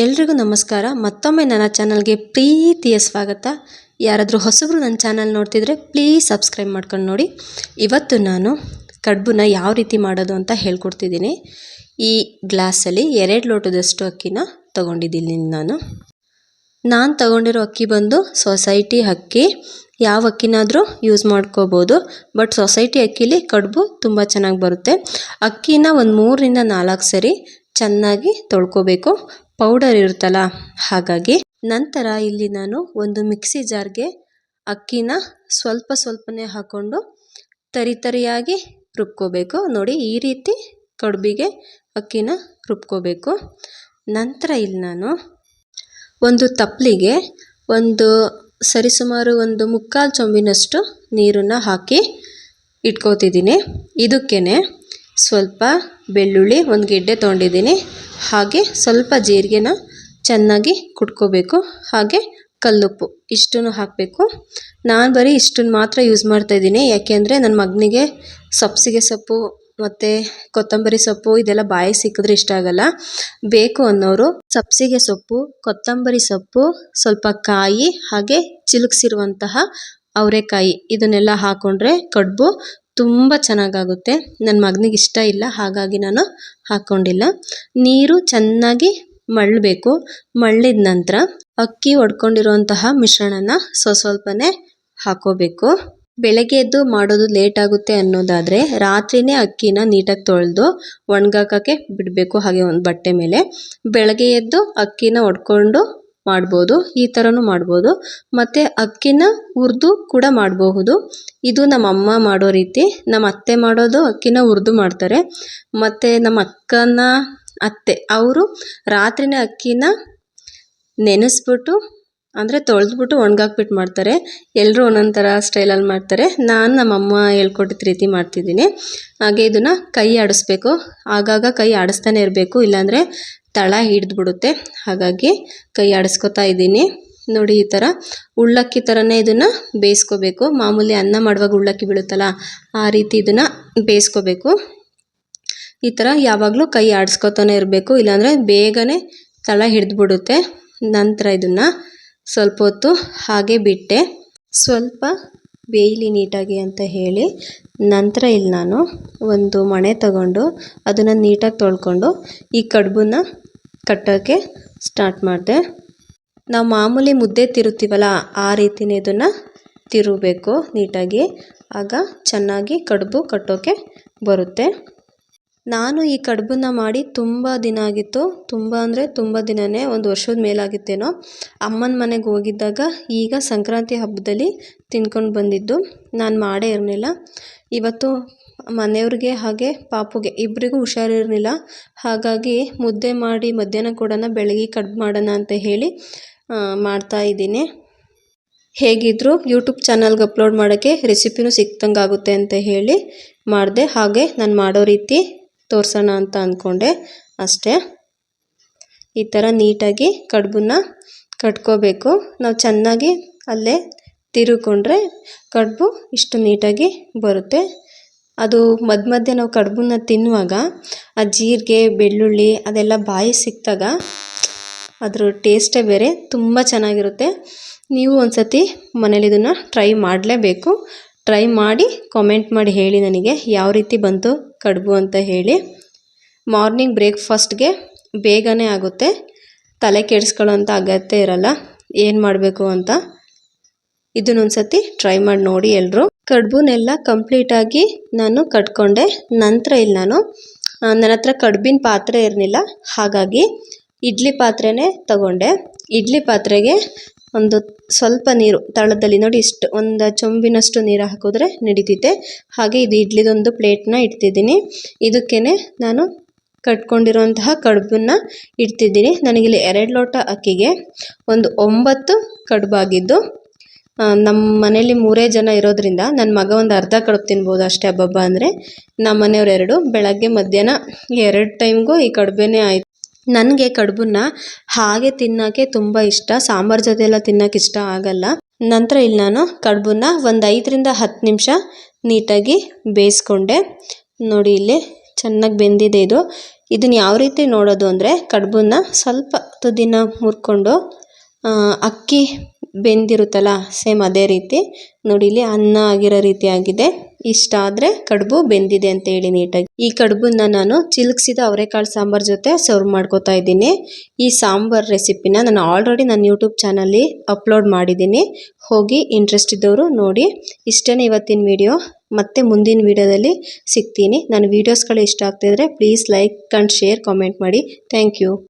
ಎಲ್ರಿಗೂ ನಮಸ್ಕಾರ. ಮತ್ತೊಮ್ಮೆ ನನ್ನ ಚಾನಲ್ಗೆ ಪ್ರೀತಿಯ ಸ್ವಾಗತ. ಯಾರಾದರೂ ಹೊಸಬರು ನನ್ನ ಚಾನಲ್ ನೋಡ್ತಿದ್ರೆ ಪ್ಲೀಸ್ ಸಬ್ಸ್ಕ್ರೈಬ್ ಮಾಡ್ಕೊಂಡು ನೋಡಿ. ಇವತ್ತು ನಾನು ಕಡುಬನ್ನ ಯಾವ ರೀತಿ ಮಾಡೋದು ಅಂತ ಹೇಳ್ಕೊಡ್ತಿದ್ದೀನಿ. ಈ ಗ್ಲಾಸಲ್ಲಿ 2 ಲೋಟದಷ್ಟು ಅಕ್ಕಿನ ತೊಗೊಂಡಿದ್ದೀನಿ. ನಾನು ತೊಗೊಂಡಿರೋ ಅಕ್ಕಿ ಬಂದು ಸೊಸೈಟಿ ಅಕ್ಕಿ. ಯಾವ ಅಕ್ಕಿನಾದರೂ ಯೂಸ್ ಮಾಡ್ಕೋಬೋದು, ಬಟ್ ಸೊಸೈಟಿ ಅಕ್ಕಿಲಿ ಕಡುಬು ತುಂಬ ಚೆನ್ನಾಗಿ ಬರುತ್ತೆ. ಅಕ್ಕಿನ ಒಂದು 3 ರಿಂದ 4 ಸರಿ ಚೆನ್ನಾಗಿ ತೊಳ್ಕೊಬೇಕು, ಪೌಡರ್ ಇರುತ್ತಲ್ಲ ಹಾಗಾಗಿ. ನಂತರ ಇಲ್ಲಿ ನಾನು ಒಂದು ಮಿಕ್ಸಿ ಜಾರ್ಗೆ ಅಕ್ಕಿನ ಸ್ವಲ್ಪನೇ ಹಾಕ್ಕೊಂಡು ತರಿಯಾಗಿ ರುಬ್ಕೋಬೇಕು. ನೋಡಿ, ಈ ರೀತಿ ಕಡುಬಿಗೆ ಅಕ್ಕಿನ ರುಬ್ಕೋಬೇಕು. ನಂತರ ಇಲ್ಲಿ ನಾನು ಒಂದು ತಪ್ಪಲಿಗೆ ಸರಿಸುಮಾರು ಒಂದು 3/4 ಚೊಂಬಿನಷ್ಟು ನೀರನ್ನು ಹಾಕಿ ಇಟ್ಕೋತಿದ್ದೀನಿ. ಇದಕ್ಕೇ ಸ್ವಲ್ಪ ಬೆಳ್ಳುಳ್ಳಿ, ಒಂದು ಗೆಡ್ಡೆ ತೊಗೊಂಡಿದ್ದೀನಿ, ಹಾಗೆ ಸ್ವಲ್ಪ ಜೀರಿಗೆನ ಚೆನ್ನಾಗಿ ಕುಟ್ಕೋಬೇಕು, ಹಾಗೆ ಕಲ್ಲುಪ್ಪು ಇಷ್ಟನ್ನು ಹಾಕಬೇಕು. ನಾನು ಬರೀ ಇಷ್ಟನ್ನು ಮಾತ್ರ ಯೂಸ್ ಮಾಡ್ತಾಯಿದ್ದೀನಿ, ಯಾಕೆಂದರೆ ನನ್ನ ಮಗನಿಗೆ ಸಬ್ಸಿಗೆ ಸೊಪ್ಪು ಮತ್ತು ಕೊತ್ತಂಬರಿ ಸೊಪ್ಪು ಇದೆಲ್ಲ ಬಾಯಿಗೆ ಸಿಕ್ಕಿದ್ರೆ ಇಷ್ಟ ಆಗಲ್ಲ. ಬೇಕು ಅನ್ನೋರು ಸಬ್ಸಿಗೆ ಸೊಪ್ಪು, ಕೊತ್ತಂಬರಿ ಸೊಪ್ಪು, ಸ್ವಲ್ಪ ಕಾಯಿ, ಹಾಗೆ ಚಿಲುಕಿಸಿರುವಂತಹ ಅವರೆಕಾಯಿ ಇದನ್ನೆಲ್ಲ ಹಾಕ್ಕೊಂಡ್ರೆ ಕಡುಬು ತುಂಬ ಚೆನ್ನಾಗಾಗುತ್ತೆ. ನನ್ನ ಮಗನಿಗೆ ಇಷ್ಟ ಇಲ್ಲ, ಹಾಗಾಗಿ ನಾನು ಹಾಕ್ಕೊಂಡಿಲ್ಲ. ನೀರು ಚೆನ್ನಾಗಿ ಮಳ್ಳಬೇಕು. ಮಳ್ಳಿದ ನಂತರ ಅಕ್ಕಿ ಒಡ್ಕೊಂಡಿರುವಂತಹ ಮಿಶ್ರಣನ ಸ್ವಲ್ಪನೇ ಹಾಕೋಬೇಕು. ಬೆಳಗ್ಗೆ ಎದ್ದು ಮಾಡೋದು ಲೇಟ್ ಆಗುತ್ತೆ ಅನ್ನೋದಾದರೆ ರಾತ್ರಿನೇ ಅಕ್ಕಿನ ನೀಟಾಗಿ ತೊಳೆದು ಒಣಗಾಕೋಕ್ಕೆ ಬಿಡಬೇಕು, ಹಾಗೆ ಒಂದು ಬಟ್ಟೆ ಮೇಲೆ. ಬೆಳಗ್ಗೆ ಎದ್ದು ಅಕ್ಕಿನ ಒಡ್ಕೊಂಡು ಮಾಡ್ಬೋದು, ಈ ಥರನೂ ಮಾಡ್ಬೋದು. ಮತ್ತು ಅಕ್ಕಿನ ಹುರಿದು ಕೂಡ ಮಾಡಬಹುದು. ಇದು ನಮ್ಮ ಅಮ್ಮ ಮಾಡೋ ರೀತಿ. ನಮ್ಮ ಅತ್ತೆ ಮಾಡೋದು ಅಕ್ಕಿನ ಹುರಿದು ಮಾಡ್ತಾರೆ. ಮತ್ತು ನಮ್ಮ ಅಕ್ಕನ ಅತ್ತೆ ಅವರು ರಾತ್ರಿನೇ ಅಕ್ಕಿನ ನೆನೆಸ್ಬಿಟ್ಟು, ಅಂದರೆ ತೊಳೆದ್ಬಿಟ್ಟು ಒಣಗಾಕ್ಬಿಟ್ಟು ಮಾಡ್ತಾರೆ. ಎಲ್ಲರೂ ಒಂದೊಂದು ಥರ ಸ್ಟೈಲಲ್ಲಿ ಮಾಡ್ತಾರೆ. ನಾನು ನಮ್ಮಮ್ಮ ಹೇಳ್ಕೊಟ್ಟಿದ್ದ ರೀತಿ ಮಾಡ್ತಿದ್ದೀನಿ. ಹಾಗೆ ಇದನ್ನು ಕೈ ಆಡಿಸ್ಬೇಕು, ಆಗಾಗ ಕೈ ಆಡಿಸ್ತಾನೆ ಇರಬೇಕು, ಇಲ್ಲಾಂದರೆ ತಳ ಹಿಡಿದ್ಬಿಡುತ್ತೆ. ಹಾಗಾಗಿ ಕೈ ಆಡಿಸ್ಕೊತಾ ಇದ್ದೀನಿ. ನೋಡಿ, ಈ ಥರ ಉಳ್ಳಕ್ಕಿ ಥರನೇ ಇದನ್ನು ಬೇಯಿಸ್ಕೋಬೇಕು. ಮಾಮೂಲಿ ಅನ್ನ ಮಾಡುವಾಗ ಉಳ್ಳಕ್ಕಿ ಬೀಳುತ್ತಲ್ಲ, ಆ ರೀತಿ ಇದನ್ನು ಬೇಯಿಸ್ಕೋಬೇಕು. ಈ ಥರ ಯಾವಾಗಲೂ ಕೈ ಆಡಿಸ್ಕೊತಾನೆ ಇರಬೇಕು, ಇಲ್ಲಾಂದರೆ ಬೇಗನೆ ತಳ ಹಿಡಿದ್ಬಿಡುತ್ತೆ. ನಂತರ ಇದನ್ನು ಸ್ವಲ್ಪ ಹೊತ್ತು ಹಾಗೆ ಬಿಟ್ಟೆ, ಸ್ವಲ್ಪ ಬೇಯಲಿ ನೀಟಾಗಿ ಅಂತ ಹೇಳಿ. ನಂತರ ಇಲ್ಲಿ ನಾನು ಒಂದು ಮಣೆ ತಗೊಂಡು ಅದನ್ನು ನೀಟಾಗಿ ತೊಳ್ಕೊಂಡು ಈ ಕಡುಬನ್ನ ಕಟ್ಟೋಕ್ಕೆ ಸ್ಟಾರ್ಟ್ ಮಾಡಿದೆ. ನಾವು ಮಾಮೂಲಿ ಮುದ್ದೆ ತಿರುತ್ತೀವಲ್ಲ, ಆ ರೀತಿಯೇ ಇದನ್ನು ತಿರುಗಬೇಕು ನೀಟಾಗಿ, ಆಗ ಚೆನ್ನಾಗಿ ಕಡುಬು ಕಟ್ಟೋಕ್ಕೆ ಬರುತ್ತೆ. ನಾನು ಈ ಕಡುಬನ್ನ ಮಾಡಿ ತುಂಬ ದಿನ ಆಗಿತ್ತು. ತುಂಬ ಅಂದರೆ ತುಂಬ ದಿನವೇ, 1 ವರ್ಷದ ಮೇಲಾಗಿತ್ತೇನೋ. ಅಮ್ಮನ ಮನೆಗೆ ಹೋಗಿದ್ದಾಗ ಈಗ ಸಂಕ್ರಾಂತಿ ಹಬ್ಬದಲ್ಲಿ ತಿನ್ಕೊಂಡು ಬಂದಿದ್ದು. ನಾನು ಮಾಡೇ ಇರಲಿಲ್ಲ. ಇವತ್ತು ಮನೆಯವ್ರಿಗೆ ಹಾಗೆ ಪಾಪುಗೆ ಇಬ್ಬರಿಗೂ ಹುಷಾರಿರಲಿಲ್ಲ, ಹಾಗಾಗಿ ಮುದ್ದೆ ಮಾಡಿ ಮಧ್ಯಾಹ್ನ ಕೊಡೋಣ, ಬೆಳಗ್ಗೆ ಕಡುಬು ಮಾಡೋಣ ಅಂತ ಹೇಳಿ ಮಾಡ್ತಾಯಿದ್ದೀನಿ. ಹೇಗಿದ್ದರೂ ಯೂಟ್ಯೂಬ್ ಚಾನಲ್ಗೆ ಅಪ್ಲೋಡ್ ಮಾಡೋಕ್ಕೆ ರೆಸಿಪಿನೂ ಸಿಕ್ತಂಗಾಗುತ್ತೆ ಅಂತ ಹೇಳಿ ಮಾಡಿದೆ. ಹಾಗೆ ನಾನು ಮಾಡೋ ರೀತಿ ತೋರಿಸೋಣ ಅಂತ ಅಂದ್ಕೊಂಡೆ ಅಷ್ಟೇ. ಈ ಥರ ನೀಟಾಗಿ ಕಡುಬನ್ನ ಕಟ್ಕೋಬೇಕು. ನಾವು ಚೆನ್ನಾಗಿ ಅಲ್ಲೇ ತಿರುಗಿಕೊಂಡ್ರೆ ಕಡುಬು ಇಷ್ಟು ನೀಟಾಗಿ ಬರುತ್ತೆ. ಅದು ಮಧ್ಯೆ ನಾವು ಕಡುಬನ್ನ ತಿನ್ನುವಾಗ ಆ ಜೀರಿಗೆ, ಬೆಳ್ಳುಳ್ಳಿ ಅದೆಲ್ಲ ಬಾಯಿ ಸಿಕ್ಕಿದಾಗ ಅದ್ರ ಟೇಸ್ಟೇ ಬೇರೆ, ತುಂಬ ಚೆನ್ನಾಗಿರುತ್ತೆ. ನೀವು ಒಂದು ಸತಿ ಮನೇಲಿ ಇದನ್ನು ಟ್ರೈ ಮಾಡಲೇಬೇಕು. ಟ್ರೈ ಮಾಡಿ ಕಾಮೆಂಟ್ ಮಾಡಿ ಹೇಳಿ ನನಗೆ ಯಾವ ರೀತಿ ಬಂತು ಕಡುಬು ಅಂತ ಹೇಳಿ. ಮಾರ್ನಿಂಗ್ ಬ್ರೇಕ್ಫಾಸ್ಟ್ಗೆ ಬೇಗನೆ ಆಗುತ್ತೆ, ತಲೆ ಕೆಡಿಸ್ಕೊಳ್ಳೋ ಅಂಥ ಅಗತ್ಯ ಇರಲ್ಲ ಏನು ಮಾಡಬೇಕು ಅಂತ. ಇದನ್ನೊಂದು ಸತಿ ಟ್ರೈ ಮಾಡಿ ನೋಡಿ ಎಲ್ಲರೂ. ಕಡುಬನ್ನೆಲ್ಲ ಕಂಪ್ಲೀಟಾಗಿ ನಾನು ಕಟ್ಕೊಂಡೆ. ನಂತರ ಇಲ್ಲಿ ನನ್ನ ಹತ್ರ ಕಡುಬಿನ ಪಾತ್ರೆ ಇರಲಿಲ್ಲ, ಹಾಗಾಗಿ ಇಡ್ಲಿ ಪಾತ್ರೆನೇ ತಗೊಂಡೆ. ಇಡ್ಲಿ ಪಾತ್ರೆಗೆ ಒಂದು ಸ್ವಲ್ಪ ನೀರು ತಳದಲ್ಲಿ ನೋಡಿ, ಇಷ್ಟು ಒಂದು ಚೊಂಬಿನಷ್ಟು ನೀರು ಹಾಕಿದ್ರೆ ನಡೀತಿದೆ. ಹಾಗೆ ಇದು ಇಡ್ಲಿದೊಂದು ಪ್ಲೇಟ್ನ ಇಡ್ತಿದ್ದೀನಿ. ಇದಕ್ಕೇ ನಾನು ಕಟ್ಕೊಂಡಿರುವಂತಹ ಕಡುಬನ್ನ ಇಡ್ತಿದ್ದೀನಿ. ನನಗಿಲ್ಲಿ 2 ಲೋಟ ಅಕ್ಕಿಗೆ ಒಂದು 9 ಕಡುಬಾಗಿದ್ದು. ನಮ್ಮ ಮನೇಲಿ 3 ಜನ ಇರೋದ್ರಿಂದ ನನ್ನ ಮಗ ಒಂದು ಅರ್ಧ ಕಡುಬು ತಿನ್ಬೋದು ಅಷ್ಟೇ, ಹಬ್ಬ ಅಂದರೆ. ನಮ್ಮ ಮನೆಯವ್ರು 2, ಬೆಳಗ್ಗೆ ಮಧ್ಯಾಹ್ನ 2 ಟೈಮ್ಗೂ ಈ ಕಡುಬೇನೇ ಆಯಿತು. ನನಗೆ ಕಡುಬನ್ನ ಹಾಗೆ ತಿನ್ನೋಕ್ಕೆ ತುಂಬ ಇಷ್ಟ, ಸಾಂಬಾರು ಜೊತೆ ಎಲ್ಲ ತಿನ್ನೋಕೆ ಇಷ್ಟ ಆಗಲ್ಲ. ನಂತರ ಇಲ್ಲಿ ನಾನು ಕಡುಬನ್ನ ಒಂದು 5 ರಿಂದ 10 ನಿಮಿಷ ನೀಟಾಗಿ ಬೇಯಿಸ್ಕೊಂಡೆ. ನೋಡಿ, ಇಲ್ಲಿ ಚೆನ್ನಾಗಿ ಬೆಂದಿದೆ ಇದು. ಇದನ್ನು ಯಾವ ರೀತಿ ನೋಡೋದು ಅಂದರೆ ಕಡುಬನ್ನ ಸ್ವಲ್ಪ ತುದಿನ ಮುರ್ಕೊಂಡು ಅಕ್ಕಿ ಬೆಂದಿರುತ್ತಲ್ಲ ಸೇಮ್ ಅದೇ ರೀತಿ ನೋಡಿ ಇಲ್ಲಿ ಅನ್ನ ಆಗಿರೋ ರೀತಿ ಆಗಿದೆ. ಇಷ್ಟ ಆದರೆ ಕಡುಬು ಬೆಂದಿದೆ ಅಂತ ಹೇಳಿ ನೀಟಾಗಿ. ಈ ಕಡುಬನ್ನ ನಾನು ಚಿಲುಕಿಸಿದ ಅವರೆಕಾಳು ಸಾಂಬಾರ್ ಜೊತೆ ಸರ್ವ್ ಮಾಡ್ಕೋತಾ ಇದ್ದೀನಿ. ಈ ಸಾಂಬಾರ್ ರೆಸಿಪಿನ ನಾನು ಆಲ್ರೆಡಿ ನನ್ನ ಯೂಟ್ಯೂಬ್ ಚಾನಲ್ಲಿ ಅಪ್ಲೋಡ್ ಮಾಡಿದ್ದೀನಿ, ಹೋಗಿ ಇಂಟ್ರೆಸ್ಟ್ ಇದ್ದವರು ನೋಡಿ. ಇಷ್ಟೇ ಇವತ್ತಿನ ವಿಡಿಯೋ. ಮತ್ತೆ ಮುಂದಿನ ವಿಡಿಯೋದಲ್ಲಿ ಸಿಗ್ತೀನಿ. ನನ್ನ ವೀಡಿಯೋಸ್ಗಳು ಇಷ್ಟ ಆಗ್ತಿದ್ರೆ please like and share comment ಮಾಡಿ. Thank you.